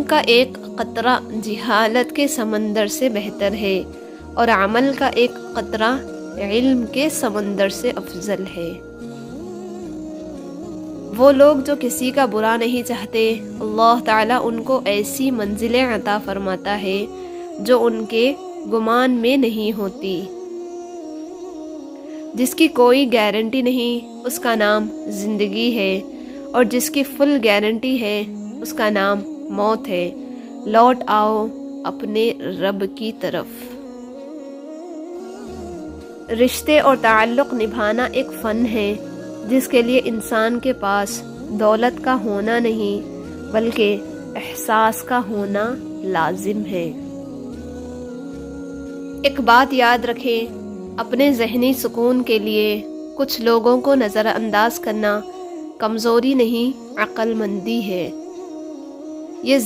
کا ایک قطرہ جہالت کے سمندر سے بہتر ہے اور عمل کا ایک قطرہ علم کے سمندر سے افضل ہے۔ وہ لوگ جو کسی کا برا نہیں چاہتے، اللہ تعالیٰ ان کو ایسی منزلیں عطا فرماتا ہے جو ان کے گمان میں نہیں ہوتی۔ جس کی کوئی گارنٹی نہیں اس کا نام زندگی ہے، اور جس کی فل گارنٹی ہے اس کا نام موت ہے۔ لوٹ آؤ اپنے رب کی طرف۔ رشتے اور تعلق نبھانا ایک فن ہے جس کے لیے انسان کے پاس دولت کا ہونا نہیں بلکہ احساس کا ہونا لازم ہے۔ ایک بات یاد رکھیں، اپنے ذہنی سکون کے لیے کچھ لوگوں کو نظر انداز کرنا کمزوری نہیں، عقل مندی ہے۔ یہ